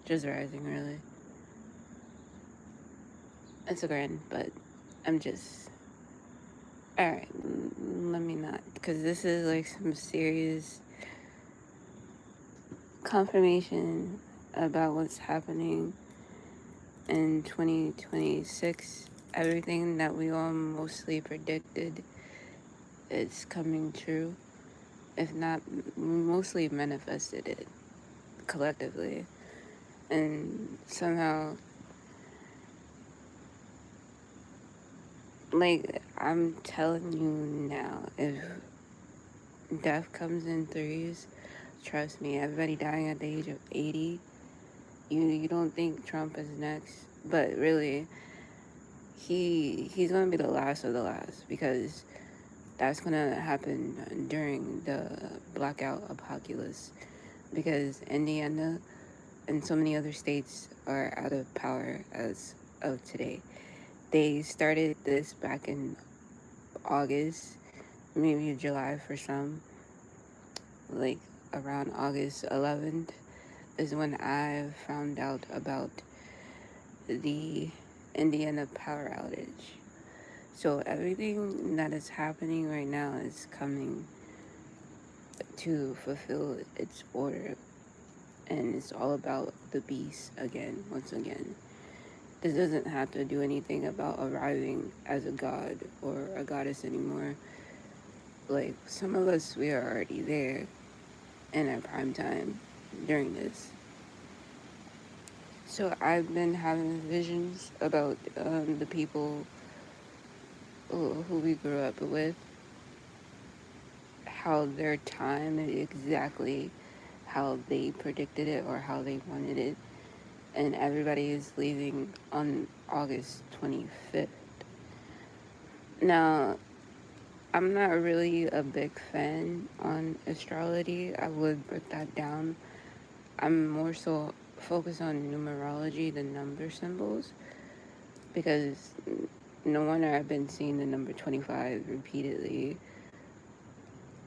Just rising, really. It's a grand, but I'm just. Alright, let me not. Because this is like some serious confirmation about what's happening in 2026. Everything that we all mostly predicted is coming true. If not, we mostly manifested it collectively. And somehow, like, I'm telling you now, if death comes in threes, trust me, everybody dying at the age of 80, you don't think Trump is next, but really, he's gonna be the last of the last, because that's gonna happen during the blackout apocalypse, because Indiana and so many other states are out of power as of today. They started this back in August, maybe July for some, like around August 11th is when I found out about the Indiana power outage. So everything that is happening right now is coming to fulfill its order. And it's all about the beast again, once again. This doesn't have to do anything about arriving as a god or a goddess anymore. Like, some of us, we are already there in our prime time during this. So I've been having visions about the people who we grew up with, how their time is exactly how they predicted it or how they wanted it. And everybody is leaving on August 25th. Now, I'm not really a big fan on astrology. I would put that down. I'm more so focused on numerology, the number symbols, because no wonder I've been seeing the number 25 repeatedly.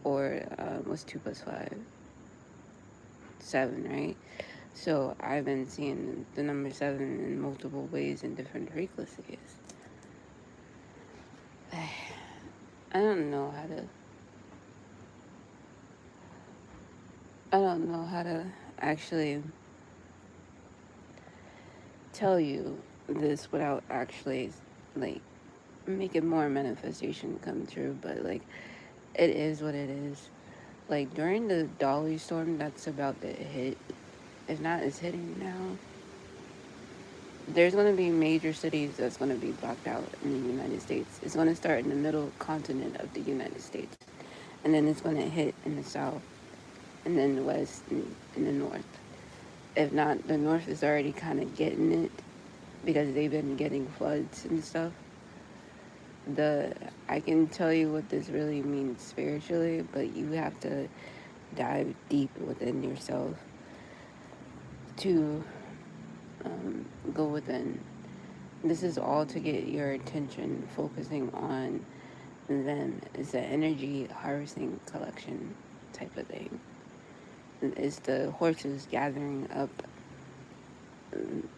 Or what's 2 plus 5? 7, right? So I've been seeing the number 7 in multiple ways in different frequencies. I don't know how to. I don't know how to actually tell you this without actually like making more manifestation come true. But like, it is what it is. Like during the Dolly storm that's about to hit, if not, it's hitting now. There's going to be major cities that's going to be blocked out in the United States. It's going to start in the middle continent of the United States, and then it's going to hit in the south, and then the west, and in the north. If not, the north is already kind of getting it because they've been getting floods and stuff. I can tell you what this really means spiritually, but you have to dive deep within yourself to go within. This is all to get your attention focusing on them. It's an energy harvesting collection type of thing. It's the horses gathering up.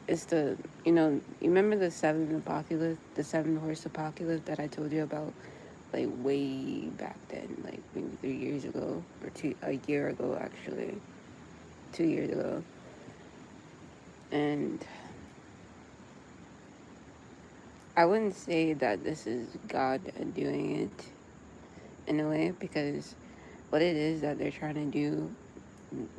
It's you remember the 7 apocalypse, the 7 horse apocalypse that I told you about, like way back then, like maybe 3 years ago, or a year ago actually, 2 years ago. And I wouldn't say that this is God doing it in a way, because what it is that they're trying to do,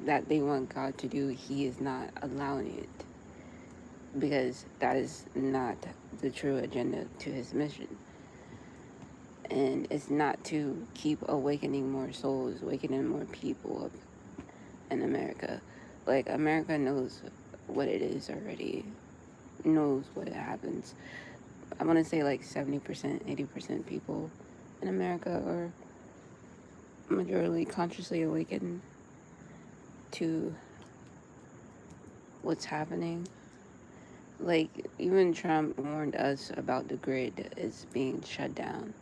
that they want God to do, He is not allowing it, because that is not the true agenda to His mission. And it's not to keep awakening more souls, awakening more people up in America. Like, America knows what it is already, knows what happens. I want to say like 70%, 80% people in America are majorly consciously awakened to what's happening. Like, even Trump warned us about the grid is being shut down.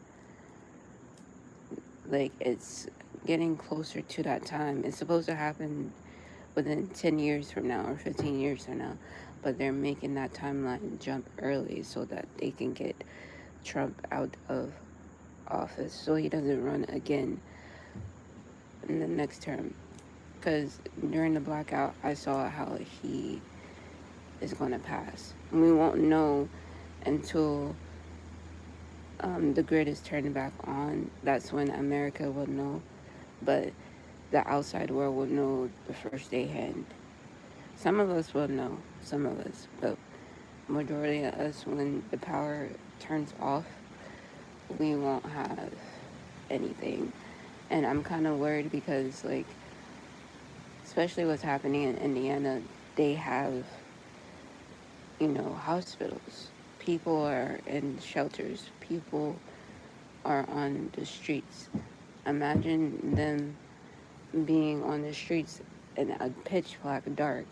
Like, it's getting closer to that time. It's supposed to happen within 10 years from now or 15 years from now. But they're making that timeline jump early so that they can get Trump out of office so he doesn't run again in the next term. Because during the blackout, I saw how he is going to pass. And we won't know until the grid is turned back on. That's when America will know. But the outside world will know the first day hand. Some of us will know, some of us. But majority of us, when the power turns off, we won't have anything. And I'm kind of worried because, like, especially what's happening in Indiana, they have, hospitals. People are in shelters. People are on the streets. Imagine them being on the streets in a pitch black dark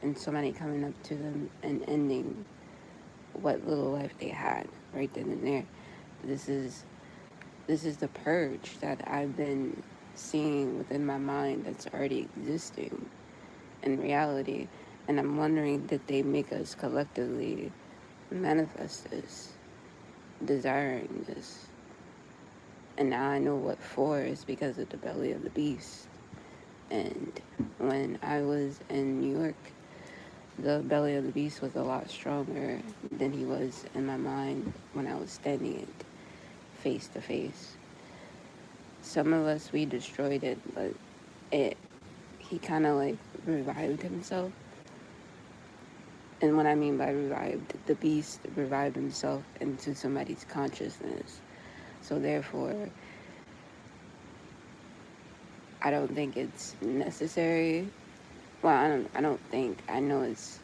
and somebody coming up to them and ending what little life they had right then and there. This is the purge that I've been seeing within my mind that's already existing in reality. And I'm wondering, did they make us collectively manifest this, desiring this? And now I know what for is because of the belly of the beast. And when I was in New York, the belly of the beast was a lot stronger than he was in my mind when I was standing it face to face. Some of us, we destroyed it, but he kind of like revived himself. And what I mean by revived, the beast revived himself into somebody's consciousness. So therefore, I don't think it's necessary. Well, I don't think. I know it's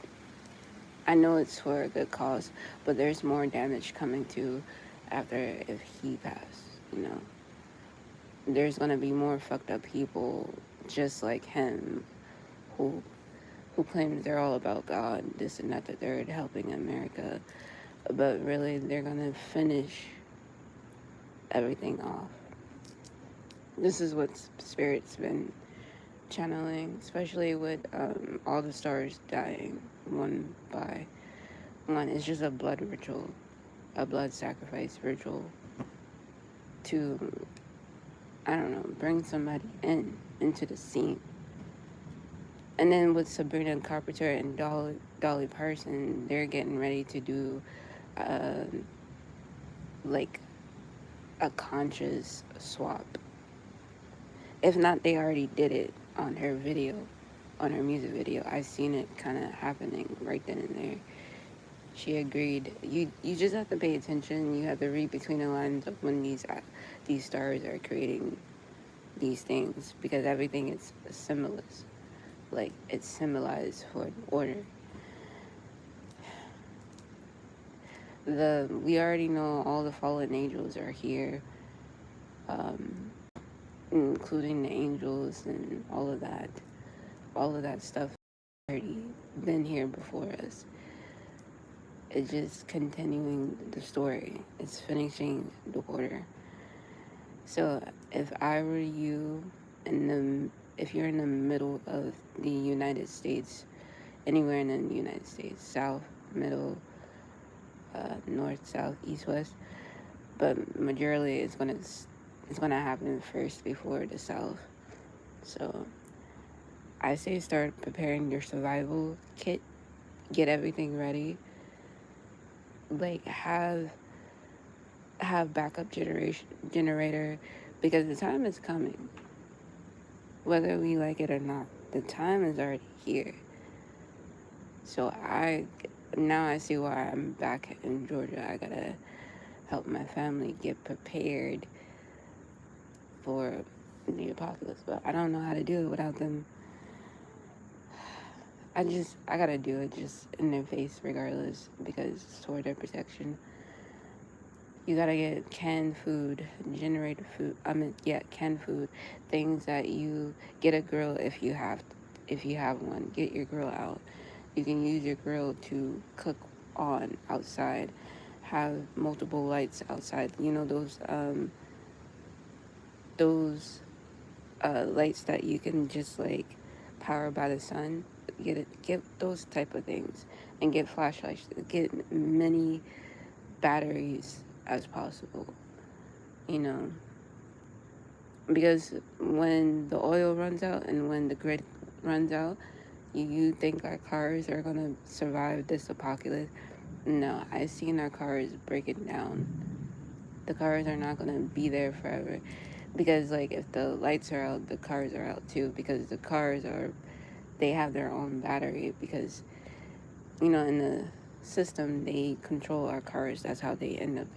for a good cause, but there's more damage coming to after if he passed. There's gonna be more fucked up people just like him who claim they're all about God, this and that, the third, helping America, but really they're gonna finish everything off. This is what Spirit's been channeling, especially with all the stars dying one by one. It's just a blood ritual, a blood sacrifice ritual to, I don't know, bring somebody into the scene. And then with Sabrina Carpenter and Dolly Parton, they're getting ready to do like a conscious swap. If not, they already did it on her video, on her music video. I seen it kind of happening right then and there. She agreed. You just have to pay attention. You have to read between the lines of when these stars are creating these things, because everything is symbolist. Like, it's symbolized for an order. We already know all the fallen angels are here, including the angels and all of that. All of that stuff already been here before us. It's just continuing the story. It's finishing the order. So if I were you, if you're in the middle of the United States, anywhere in the United States, south, middle, north, south, east, west, but majority it's gonna happen first before the south. So I say start preparing your survival kit, get everything ready, like have backup generator, because the time is coming, whether we like it or not. The time is already here. So now I see why I'm back in Georgia. I gotta help my family get prepared for the apocalypse, but I don't know how to do it without them. I gotta do it just in their face regardless, because it's for their protection. You gotta get canned food, generated food. Canned food, things that you get a grill if you have one. Get your grill out. You can use your grill to cook on outside. Have multiple lights outside. Those lights that you can just like powered by the sun. Get those type of things, and get flashlights. Get many batteries as possible. You know, because when the oil runs out and when the grid runs out, you think our cars are gonna survive this apocalypse? No, I've seen our cars breaking down. The cars are not gonna be there forever, because like if the lights are out, the cars are out too, because the cars are, they have their own battery, because in the system they control our cars. That's how they end up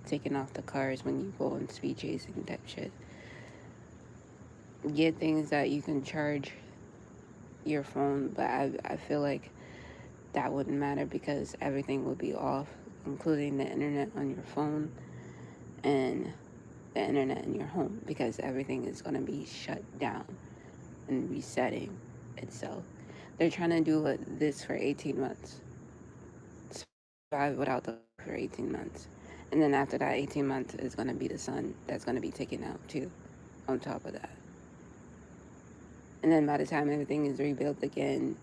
taking off the cars when you go on speed chasing type shit. Get things that you can charge your phone, but I feel like that wouldn't matter, because everything would be off, including the internet on your phone and the internet in your home, because everything is going to be shut down and resetting itself. They're trying to do this for 18 months. Survive without the for 18 months. And then after that 18 months is going to be the sun that's going to be taken out too, on top of that. And then by the time everything is rebuilt again,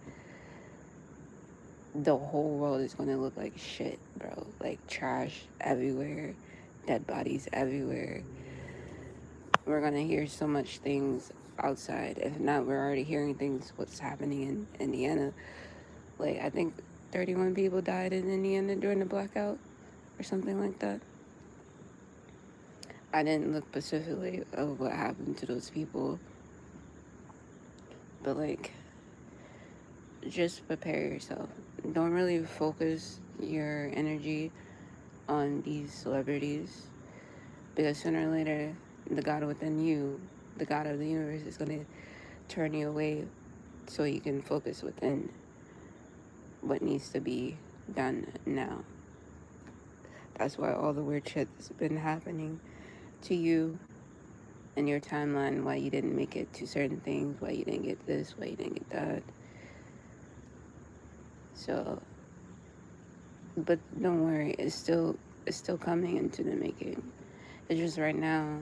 the whole world is going to look like shit, bro. Like trash everywhere, dead bodies everywhere. We're going to hear so much things outside. If not, we're already hearing things what's happening in Indiana. Like, I think 31 people died in Indiana during the blackout or something like that. I didn't look specifically of what happened to those people, but like, just prepare yourself. Don't really focus your energy on these celebrities, because sooner or later, the God within you, the God of the universe, is going to turn you away so you can focus within what needs to be done now. That's why all the weird shit that's been happening to you in your timeline, why you didn't make it to certain things, why you didn't get this, why you didn't get that. So, but don't worry, it's still coming into the making. It's just right now,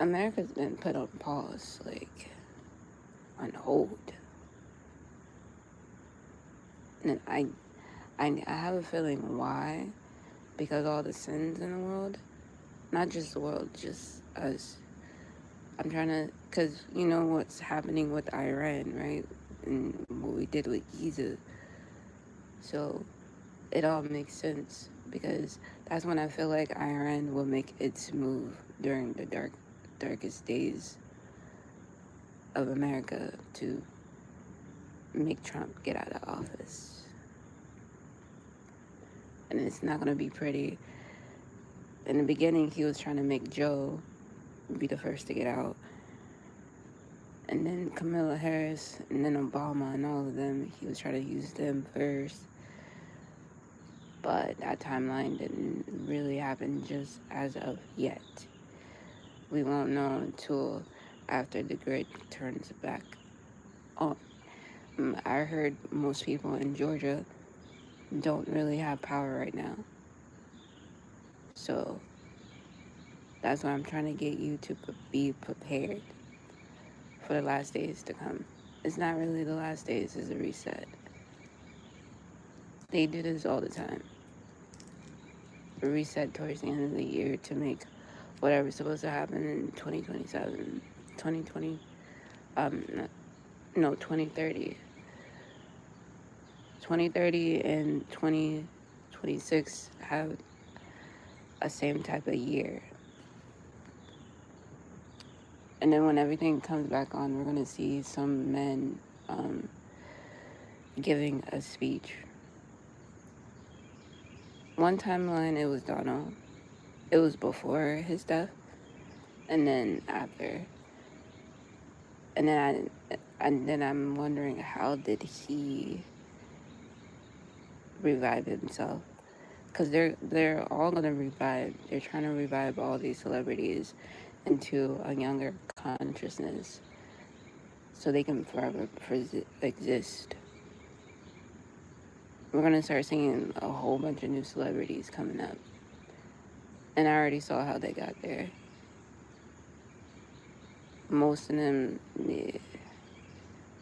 America's been put on pause, like on hold. And I have a feeling why, because all the sins in the world, not just the world, just us. I'm trying to, because you know what's happening with Iran, right? And what we did with Giza. So it all makes sense, because that's when I feel like Iran will make its move during the darkest days of America to make Trump get out of office. And it's not going to be pretty. In the beginning, he was trying to make Joe be the first to get out. And then Kamala Harris, and then Obama, and all of them, he was trying to use them first. But that timeline didn't really happen just as of yet. We won't know until after the grid turns back on. I heard most people in Georgia don't really have power right now. So that's why I'm trying to get you to be prepared for the last days to come. It's not really the last days, it's a reset. They do this all the time. A reset towards the end of the year to make whatever's supposed to happen in 2027, 2020, 2030. 2030 and 2026 have a same type of year. And then when everything comes back on, we're going to see some men giving a speech. One timeline, it was Donald. It was before his death, and then after. And then I'm wondering, how did he revive himself? Because they're all gonna revive. They're trying to revive all these celebrities into a younger consciousness, so they can forever exist. We're gonna start seeing a whole bunch of new celebrities coming up, and I already saw how they got there. most of them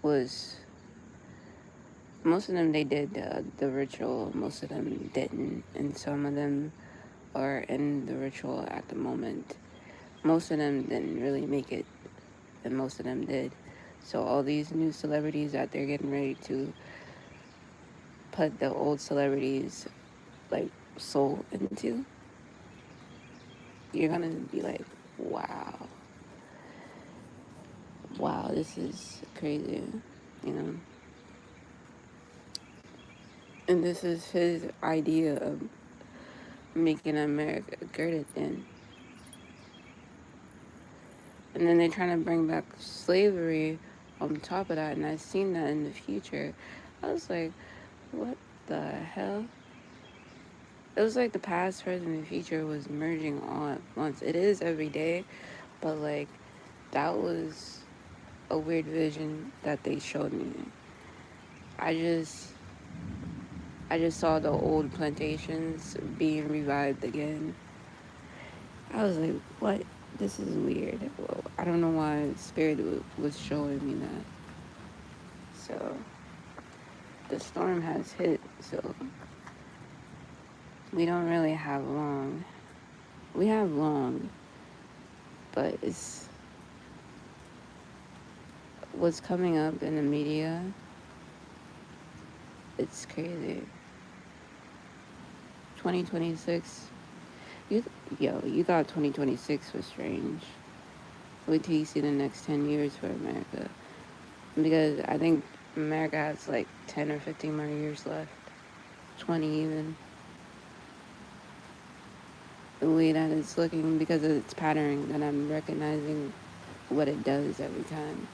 was most of them they did the ritual. Most of them didn't, and some of them are in the ritual at the moment. Most of them didn't really make it, and most of them did. So all these new celebrities that they're getting ready to put the old celebrities like soul into, you're gonna be like, wow, wow, this is crazy, you know. And this is his idea of making America great again. And then they're trying to bring back slavery on top of that, and I've seen that in the future. I was like, what the hell? It was like the past, present, and future was merging all at once. It is every day, but like that was a weird vision that they showed me. I just I just saw the old plantations being revived again. I was like, what? This is weird. Well, I don't know why Spirit was showing me that. So the storm has hit, so we don't really have long. We have long, but it's what's coming up in the media. It's crazy. 2026. You thought 2026 was strange. Wait till you see the next 10 years for America. Because I think America has like 10 or 15 more years left. 20 even. The way that it's looking because of its patterning, that I'm recognizing what it does every time.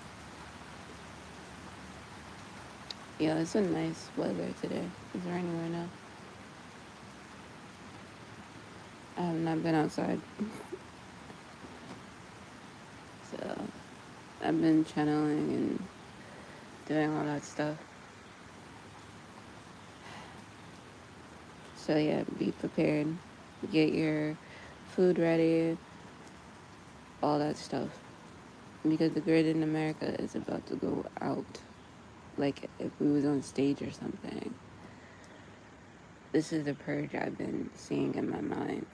Yeah, it's a nice weather today. It's raining right now. I have not been outside. So I've been channeling and doing all that stuff. So yeah, be prepared. Get your food ready, all that stuff. Because the grid in America is about to go out. Like if we was on stage or something. This is the purge I've been seeing in my mind.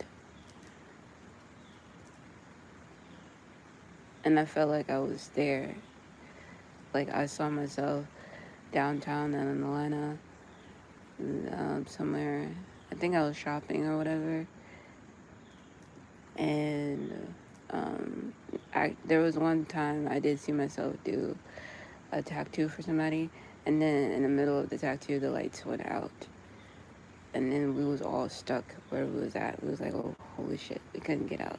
And I felt like I was there. Like I saw myself downtown in Atlanta, somewhere. I think I was shopping or whatever. And there was one time I did see myself do a tattoo for somebody, and then in the middle of the tattoo, the lights went out, and then we was all stuck where we was at. We was like, oh, holy shit, we couldn't get out.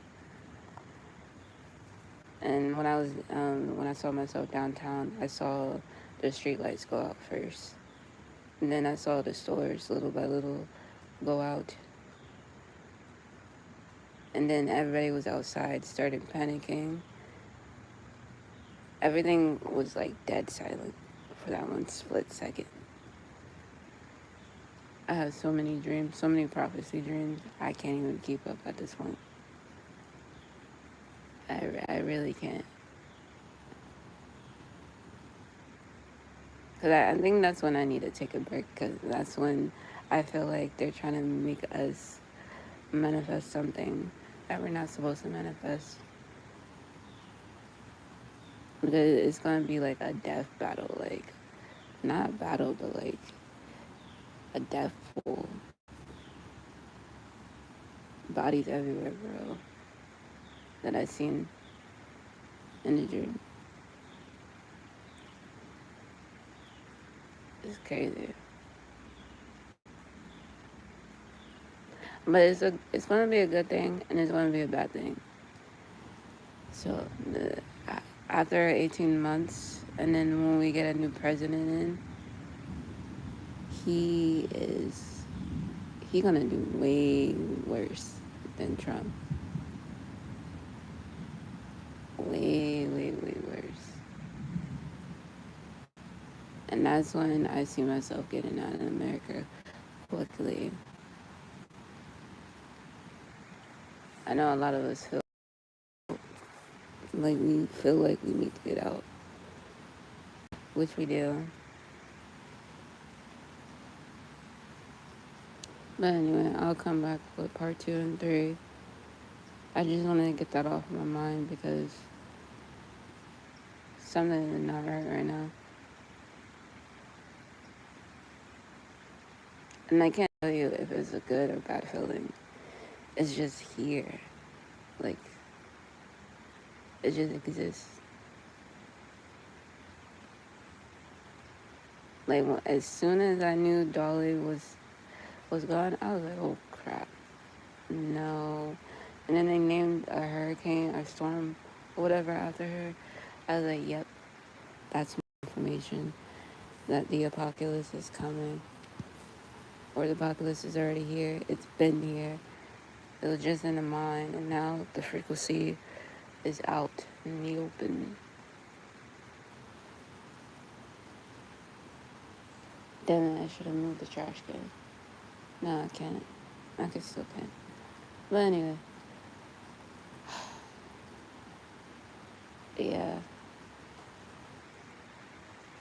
And when I saw myself downtown, I saw the street lights go out first, and then I saw the stores little by little go out, and then everybody was outside, started panicking. Everything was like dead silent for that one split second. I have so many dreams, so many prophecy dreams. I can't even keep up at this point. I really can't. Because I think that's when I need to take a break, because that's when I feel like they're trying to make us manifest something that we're not supposed to manifest. Because it's going to be like a death battle. Like, not a battle, but like a death pool. Bodies everywhere, bro. That I've seen in the dream. It's crazy. But it's going to be a good thing, and it's going to be a bad thing. So after 18 months, and then when we get a new president in, he gonna do way worse than Trump. Way, way, way worse. And that's when I see myself getting out of America quickly. I know a lot of us feel Like, we feel like we need to get out, which we do. But anyway, I'll come back with part 2 and 3. I just wanted to get that off my mind because something is not right now. And I can't tell you if it's a good or bad feeling. It's just here. Like, it just exists. Like, as soon as I knew Dolly was gone, I was like, oh crap, no. And then they named a hurricane or storm or whatever after her. I was like, yep, that's my information that the apocalypse is coming, or the apocalypse is already here. It's been here. It was just in the mind, and now the frequency is out in the open. Damn it, I should have moved the trash can. No, I can't. I can still can. But anyway. Yeah.